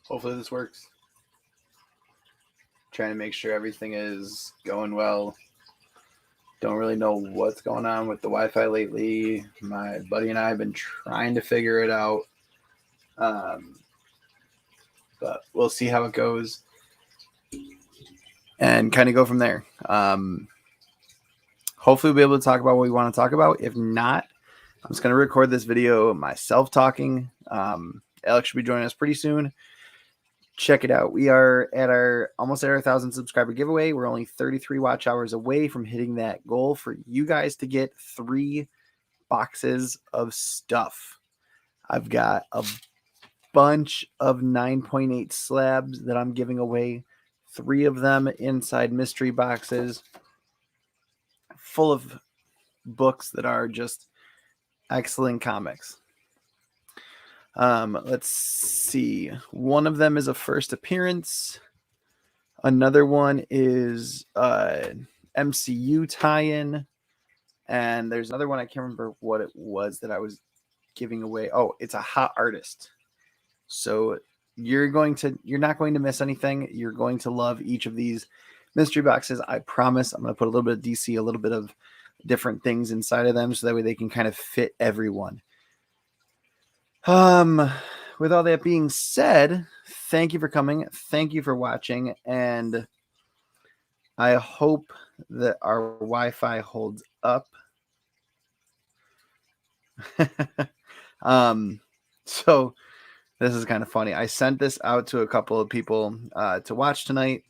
Hopefully this works. Trying to make sure everything is going well. Don't really know what's going on with the Wi-Fi lately. My buddy and I have been trying to figure it out. But we'll see how it goes and kind of go from there. Hopefully we'll be able to talk about what we want to talk about. If not, I'm just going to record this video myself talking. Alex should be joining us pretty soon. Check it out. We are almost at our 1,000 subscriber giveaway. We're only 33 watch hours away from hitting that goal for you guys to get 3 boxes of stuff. I've got a bunch of 9.8 slabs that I'm giving away. 3 of them inside mystery boxes full of books that are just excellent comics. Let's see. One of them is a first appearance. Another one is MCU tie-in. And there's another one, I can't remember what it was that I was giving away. Oh, it's a hot artist. So you're not going to miss anything. You're going to love each of these mystery boxes. I promise. I'm going to put a little bit of DC, a little bit of different things inside of them so that way they can kind of fit everyone. With all that being said, thank you for coming. Thank you for watching. And I hope that our Wi-Fi holds up. So this is kind of funny. I sent this out to a couple of people to watch tonight.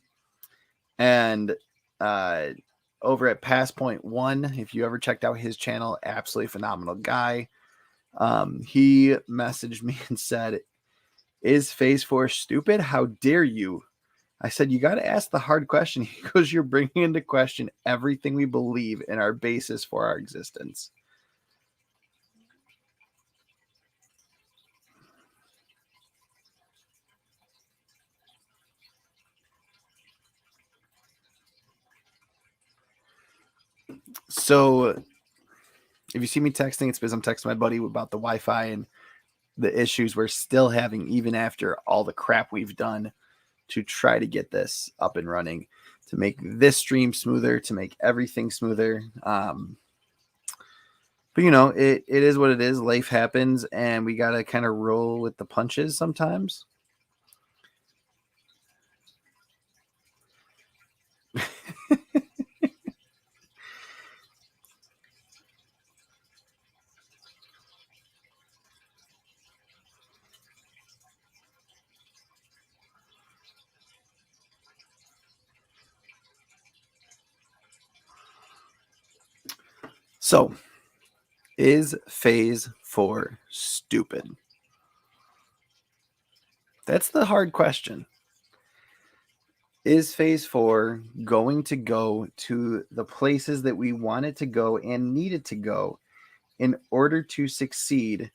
And over at Passpoint 1, if you ever checked out his channel, absolutely phenomenal guy. He messaged me and said, "Is Phase 4 stupid? How dare you?" I said, "You got to ask the hard question." He goes, "You're bringing into question everything we believe in our basis for our existence." So if you see me texting, it's because I'm texting my buddy about the Wi-Fi and the issues we're still having, even after all the crap we've done to try to get this up and running, to make this stream smoother, to make everything smoother. But you know, it is what it is. Life happens, and we got to kind of roll with the punches sometimes. So, is Phase 4 stupid? That's the hard question. Is Phase 4 going to go to the places that we want it to go and need it to go in order to succeed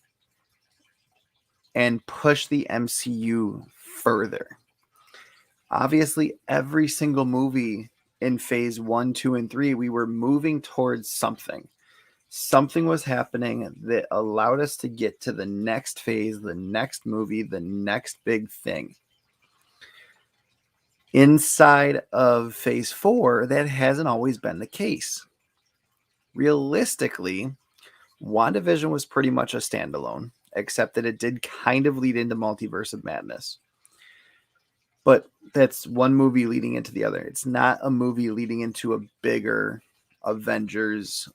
and push the MCU further? Obviously, every single movie in Phase 1, 2, and 3, we were moving towards something. Something was happening that allowed us to get to the next phase, the next movie, the next big thing. Inside of Phase 4, that hasn't always been the case. Realistically, WandaVision was pretty much a standalone, except that it did kind of lead into Multiverse of Madness. But that's one movie leading into the other. It's not a movie leading into a bigger Avengers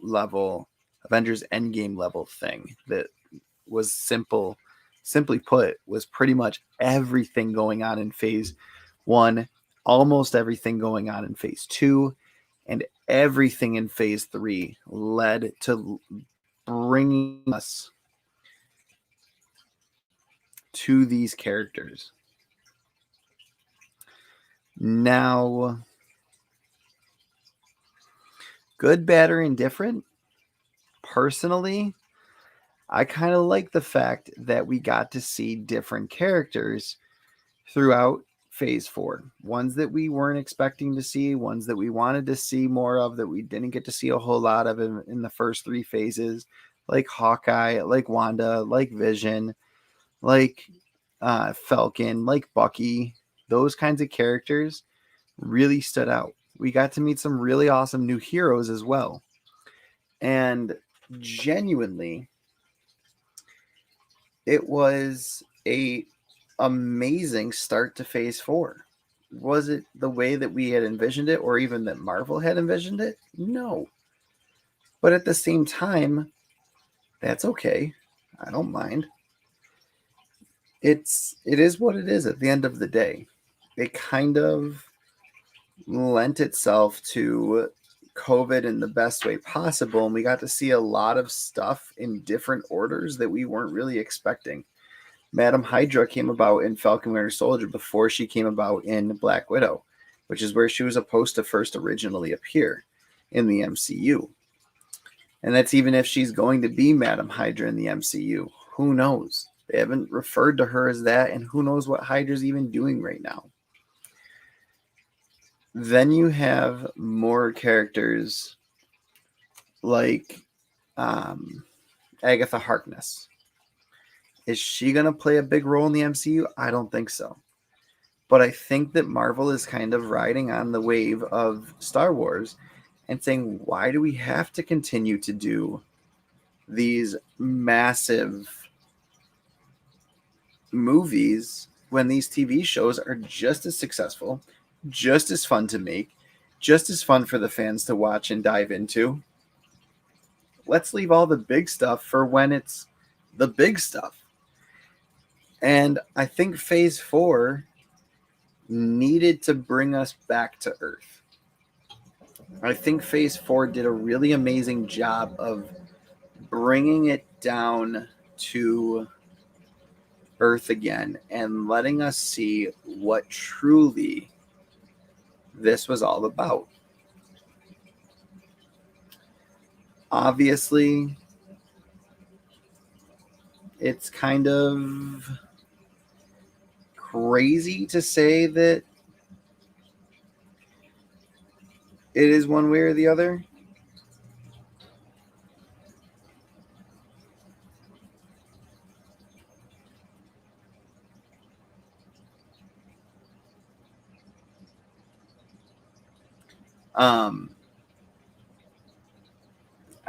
Endgame level thing that was simply put, was pretty much everything going on in Phase 1, almost everything going on in Phase 2, and everything in Phase 3 led to bringing us to these characters. Now, good, bad, or indifferent, personally, I kind of like the fact that we got to see different characters throughout Phase 4. Ones that we weren't expecting to see, ones that we wanted to see more of that we didn't get to see a whole lot of in the first 3 phases, like Hawkeye, like Wanda, like Vision, like Falcon, like Bucky, those kinds of characters really stood out. We got to meet some really awesome new heroes as well. And genuinely, it was a amazing start to Phase 4. Was it the way that we had envisioned it, or even that Marvel had envisioned it? No. But at the same time, that's okay. I don't mind. It is what it is at the end of the day. It kind of lent itself to COVID in the best way possible, and we got to see a lot of stuff in different orders that we weren't really expecting. Madam Hydra came about in Falcon Winter Soldier before she came about in Black Widow, which is where she was supposed to first originally appear in the MCU. And that's even if she's going to be Madam Hydra in the MCU. Who knows? They haven't referred to her as that, and who knows what Hydra's even doing right now. Then you have more characters like Agatha Harkness. Is she going to play a big role in the MCU? I don't think so. But I think that Marvel is kind of riding on the wave of Star Wars and saying, why do we have to continue to do these massive movies when these TV shows are just as successful, just as fun to make, just as fun for the fans to watch and dive into? Let's leave all the big stuff for when it's the big stuff. And I think Phase 4 needed to bring us back to Earth. I think Phase 4 did a really amazing job of bringing it down to Earth again and letting us see what truly this was all about. Obviously, it's kind of crazy to say that it is one way or the other.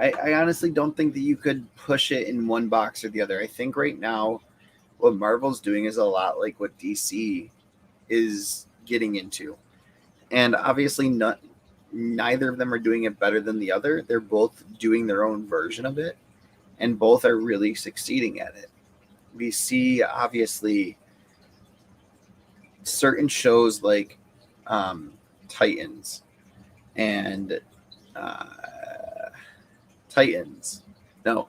I honestly don't think that you could push it in one box or the other. I think right now what Marvel's doing is a lot like what DC is getting into. And obviously neither of them are doing it better than the other. They're both doing their own version of it, and both are really succeeding at it. We see, obviously, certain shows like Titans and Titans. No.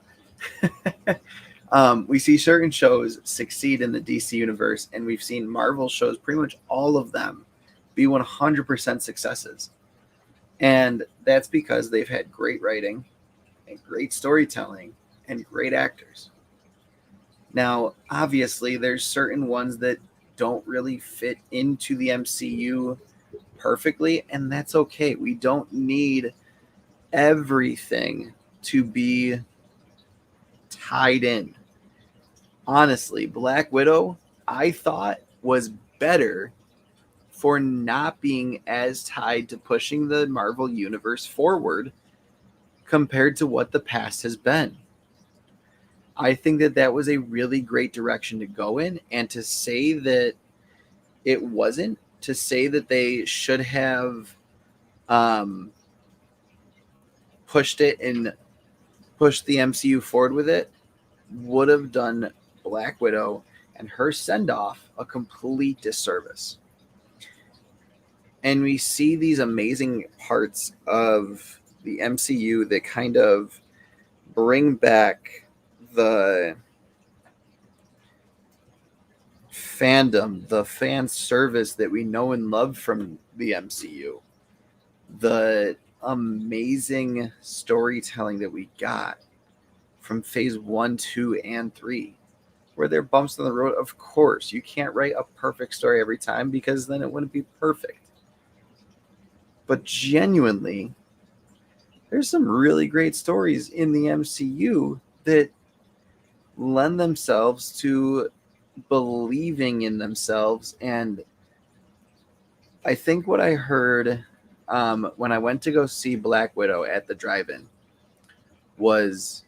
We see certain shows succeed in the DC universe, and we've seen Marvel shows, pretty much all of them, be 100% successes. And that's because they've had great writing and great storytelling and great actors. Now, obviously, there's certain ones that don't really fit into the MCU perfectly, and that's okay. We don't need everything to be tied in. Honestly, Black Widow, I thought, was better for not being as tied to pushing the Marvel universe forward compared to what the past has been. I think that that was a really great direction to go in, and to say that it wasn't, to say that they should have pushed it and pushed the MCU forward with it, would have done Black Widow and her send-off a complete disservice. And we see these amazing parts of the MCU that kind of bring back the fandom, the fan service that we know and love from the MCU, the amazing storytelling that we got from Phase 1, 2, and 3. Were there bumps on the road? Of course. You can't write a perfect story every time, because then it wouldn't be perfect. But genuinely, there's some really great stories in the MCU that lend themselves to believing in themselves. And I think what I heard when I went to go see Black Widow at the drive-in was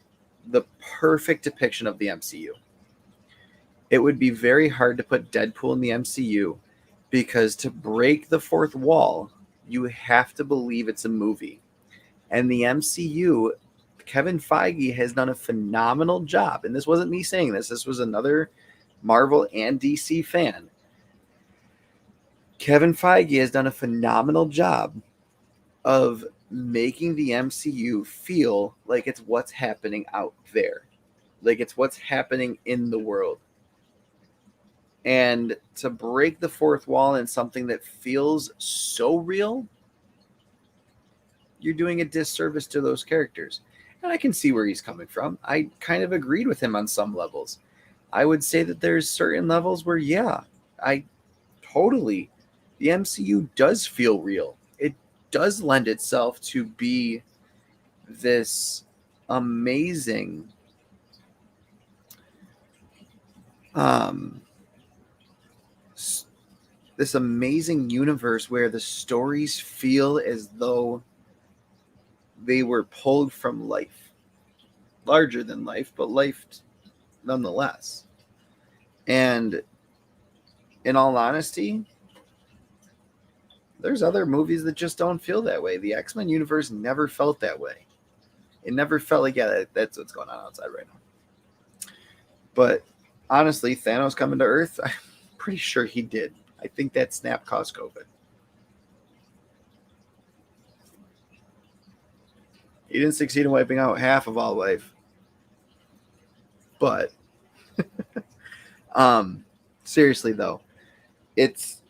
the perfect depiction of the MCU. It would be very hard to put Deadpool in the MCU because to break the fourth wall, you have to believe it's a movie. And the MCU, Kevin Feige has done a phenomenal job. And this wasn't me saying this. This was another Marvel and DC fan. Kevin Feige has done a phenomenal job of making the MCU feel like it's what's happening out there. Like it's what's happening in the world. And to break the fourth wall in something that feels so real, you're doing a disservice to those characters. And I can see where he's coming from. I kind of agreed with him on some levels. I would say that there's certain levels where, yeah, the MCU does feel real. It does lend itself to be this amazing universe where the stories feel as though they were pulled from life, larger than life, but life nonetheless. And in all honesty, there's other movies that just don't feel that way. The X-Men universe never felt that way. It never felt like, yeah, that's what's going on outside right now. But honestly, Thanos coming to Earth, I'm pretty sure he did. I think that snap caused COVID. He didn't succeed in wiping out half of all life. But seriously though, it's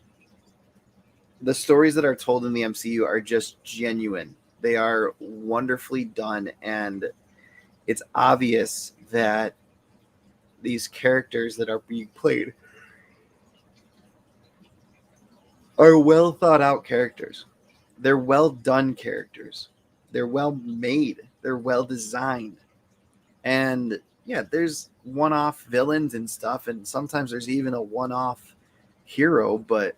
the stories that are told in the MCU are just genuine. They are wonderfully done, and it's obvious that these characters that are being played are well thought out characters. They're well done characters. They're well made. They're well designed. And yeah, there's one-off villains and stuff, and sometimes there's even a one-off hero, but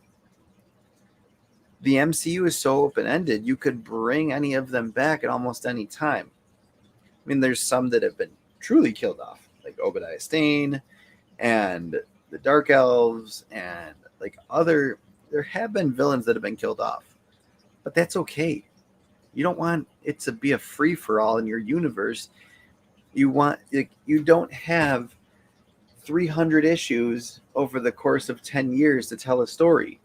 the MCU is so open-ended, you could bring any of them back at almost any time. I mean, there's some that have been truly killed off, like Obadiah Stane and the Dark Elves, and like there have been villains that have been killed off, but that's okay. You don't want it to be a free-for-all in your universe. You don't have 300 issues over the course of 10 years to tell a story.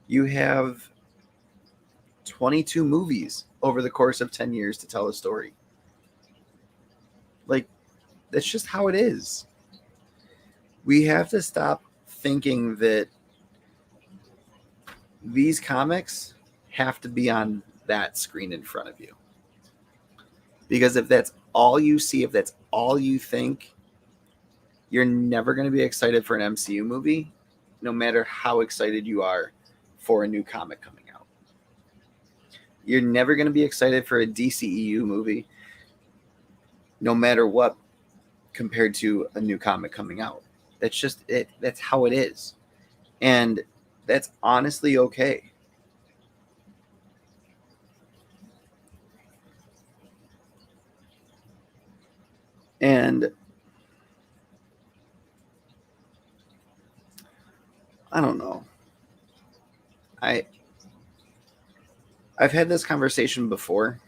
You have 22 movies over the course of 10 years to tell a story. Like, that's just how it is. We have to stop thinking that these comics have to be on that screen in front of you. Because if that's all you see, if that's all you think, you're never going to be excited for an MCU movie, no matter how excited you are for a new comic coming out. You're never going to be excited for a DCEU movie, no matter what, compared to a new comic coming out. That's just it. That's how it is. And that's honestly okay. And I don't know. I've had this conversation before.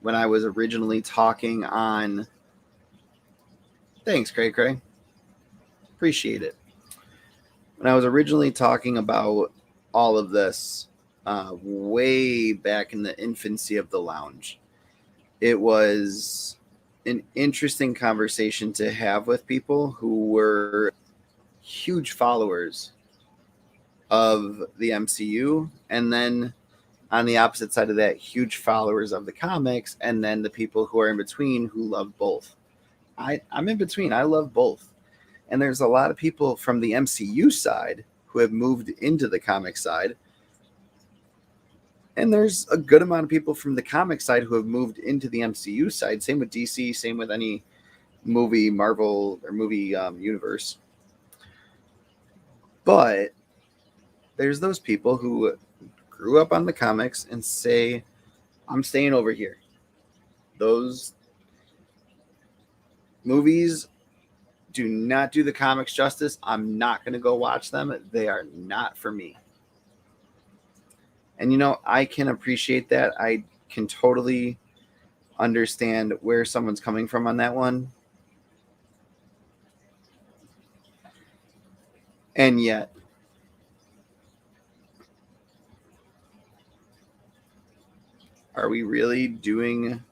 When I was originally talking on, thanks, Cray. Appreciate it. When I was originally talking about all of this, way back in the infancy of the lounge, it was an interesting conversation to have with people who were huge followers of the MCU, and then on the opposite side of that, huge followers of the comics, and then the people who are in between who love both. I'm in between. I love both. And there's a lot of people from the MCU side who have moved into the comic side. And there's a good amount of people from the comic side who have moved into the MCU side. Same with DC, same with any movie Marvel or movie universe. But there's those people who grew up on the comics and say, I'm staying over here. Those movies do not do the comics justice. I'm not going to go watch them. They are not for me. And, you know, I can appreciate that. I can totally understand where someone's coming from on that one. And yet, are we really doing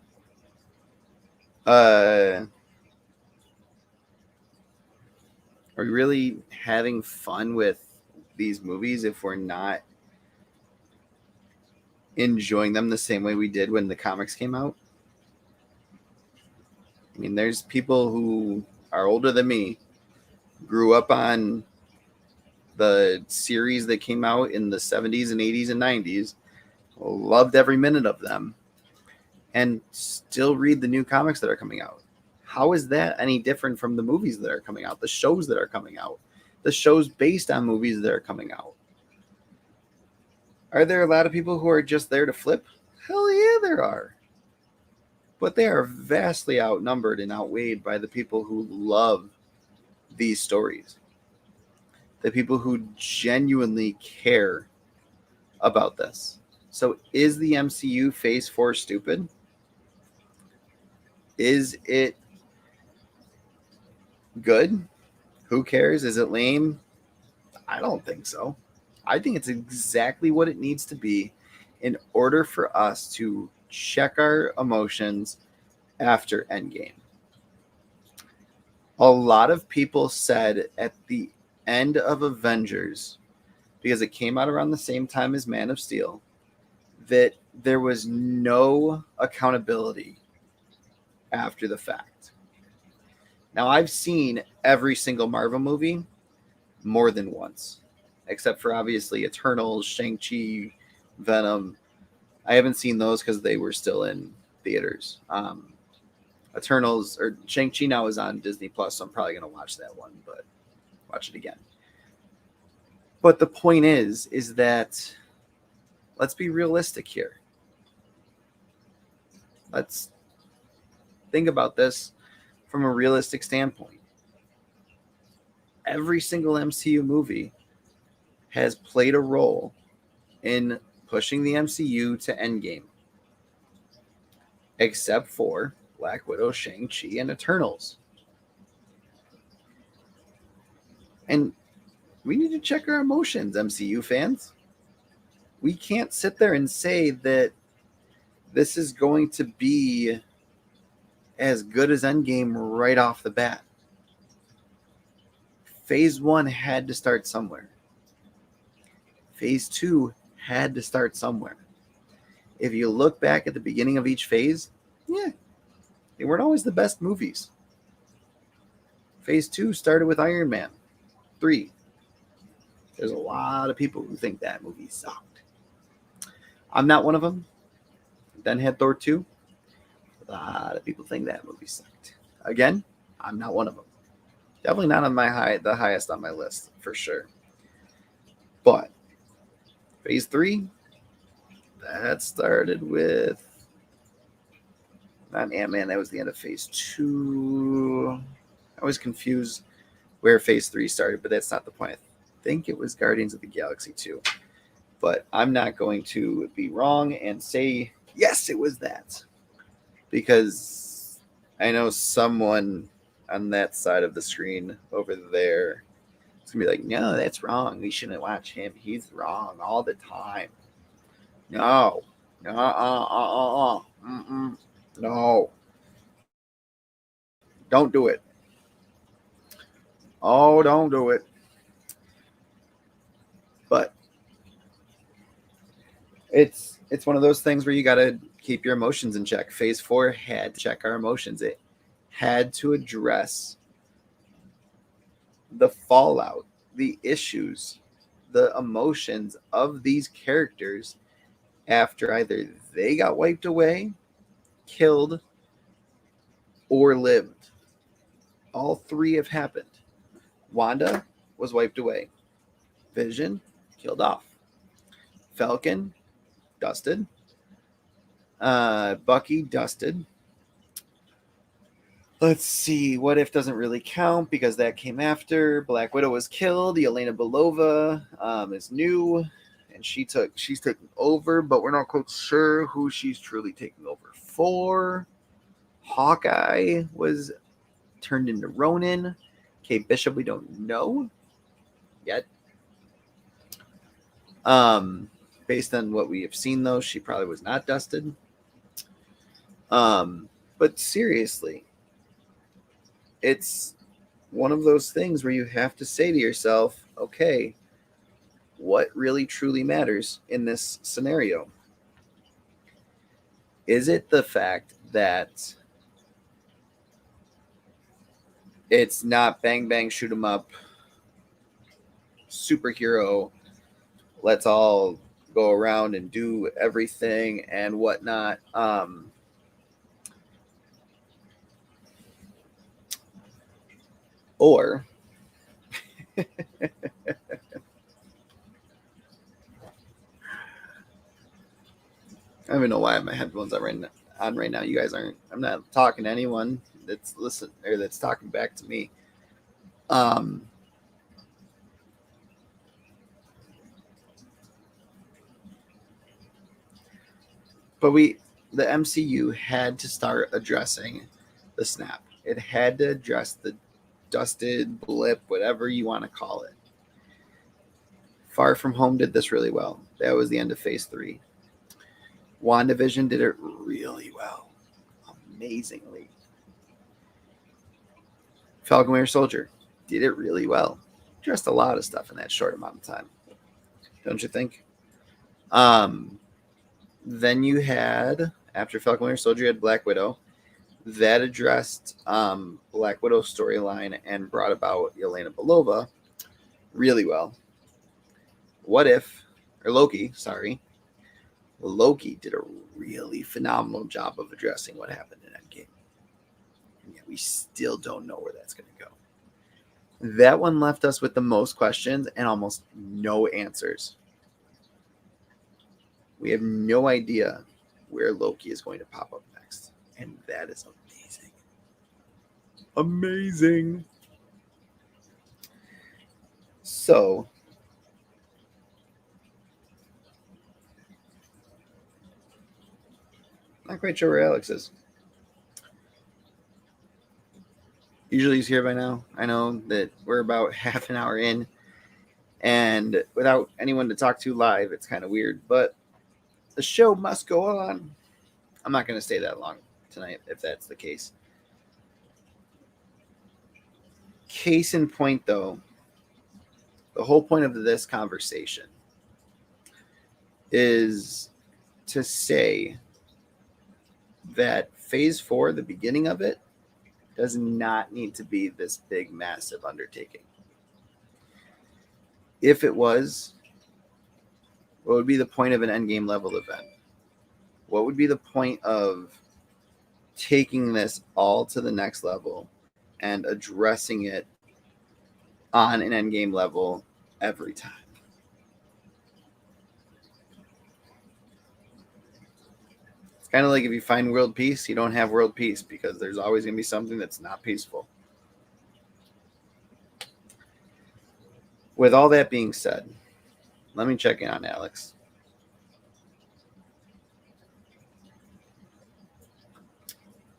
are we really having fun with these movies if we're not enjoying them the same way we did when the comics came out? I mean, there's people who are older than me, grew up on the series that came out in the 70s and 80s and 90s, loved every minute of them, and still read the new comics that are coming out. How is that any different from the movies that are coming out, the shows that are coming out, the shows based on movies that are coming out? Are there a lot of people who are just there to flip? Hell yeah, there are. But they are vastly outnumbered and outweighed by the people who love these stories. The people who genuinely care about this. So is the MCU Phase 4 stupid? Is it good? Who cares? Is it lame? I don't think so. I think it's exactly what it needs to be in order for us to check our emotions after Endgame. A lot of people said at the end of Avengers, because it came out around the same time as Man of Steel, that there was no accountability after the fact. Now, I've seen every single Marvel movie more than once, except for obviously Eternals, Shang-Chi, Venom. I haven't seen those because they were still in theaters. Eternals or Shang-Chi now is on Disney Plus, so I'm probably going to watch that one, but watch it again. But the point is that let's be realistic here. Let's think about this from a realistic standpoint. Every single MCU movie has played a role in pushing the MCU to Endgame, except for Black Widow, Shang-Chi, and Eternals. And we need to check our emotions, MCU fans. We can't sit there and say that this is going to be as good as Endgame right off the bat. Phase 1 had to start somewhere. Phase 2 had to start somewhere. If you look back at the beginning of each phase, yeah, they weren't always the best movies. Phase 2 started with Iron Man 3. There's a lot of people who think that movie sucked. I'm not one of them. Then had Thor 2. A lot of people think that movie sucked. Again, I'm not one of them. Definitely not on the highest on my list, for sure. But Phase 3, that started with not Ant-Man, that was the end of Phase 2. I was confused where Phase 3 started, but that's not the point. I think it was Guardians of the Galaxy 2. But I'm not going to be wrong and say, yes, it was that. Because I know someone on that side of the screen over there is going to be like, no, that's wrong. We shouldn't watch him. He's wrong all the time. No. No. Don't do it. Oh, don't do it. But it's one of those things where you got to keep your emotions in check. Phase 4 had to check our emotions. It had to address the fallout, the issues, the emotions of these characters after either they got wiped away, killed, or lived. all three have happened. Wanda was wiped away. Vision killed off. Falcon dusted. Bucky dusted. Let's see. What If doesn't really count because that came after. Black Widow was killed. Yelena Belova is new, and she's taking over, but we're not quite sure who she's truly taking over for. Hawkeye was turned into Ronin. Kate Bishop, we don't know yet. Based on what we have seen, though, she probably was not dusted. But seriously, it's one of those things where you have to say to yourself, okay, what really truly matters in this scenario? Is it the fact that it's not bang, bang, shoot 'em up, superhero, let's all go around and do everything and whatnot? Or I don't even know why I have my headphones on right now. You guys aren't. I'm not talking to anyone that's listening or that's talking back to me. But the MCU had to start addressing the snap. It had to address the dusted blip, whatever you want to call it. Far From Home did this really well. That was the end of phase 3. WandaVision did it really well. Amazingly. Falcon Winter Soldier did it really well. Addressed a lot of stuff in that short amount of time. Don't you think? Then you had, after Falcon Winter Soldier, you had Black Widow. That addressed Black Widow's storyline and brought about Yelena Belova really well. Loki did a really phenomenal job of addressing what happened in Endgame. And yet we still don't know where that's going to go. That one left us with the most questions and almost no answers. We have no idea where Loki is going to pop up next. And that is amazing. Amazing. So, not quite sure where Alex is. Usually he's here by now. I know that we're about half an hour in, and without anyone to talk to live, it's kind of weird, but the show must go on. I'm not going to stay that long tonight if that's the case. Case in point, though, the whole point of this conversation is to say that phase 4, the beginning of it, does not need to be this big, massive undertaking. If it was, what would be the point of an endgame level event? What would be the point of taking this all to the next level and addressing it on an endgame level every time? It's kind of like if you find world peace, you don't have world peace because there's always going to be something that's not peaceful. With all that being said, let me check in on Alex.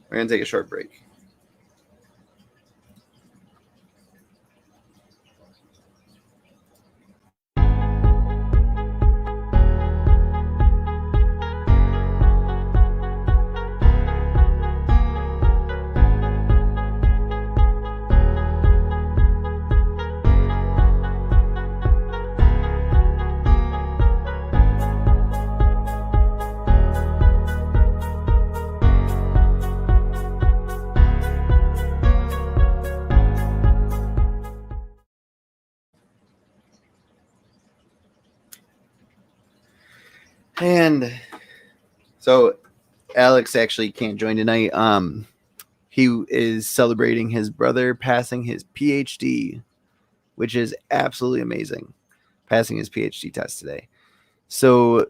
We're going to take a short break. And so Alex actually can't join tonight. he is celebrating his brother passing his PhD, which is absolutely amazing. Passing his PhD test today. So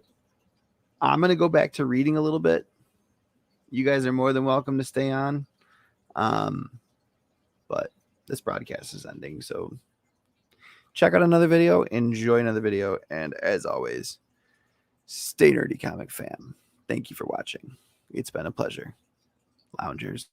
I'm going to go back to reading a little bit. You guys are more than welcome to stay on. But this broadcast is ending. So check out another video. Enjoy another video. And as always, stay nerdy, comic fam. Thank you for watching. It's been a pleasure. Loungers.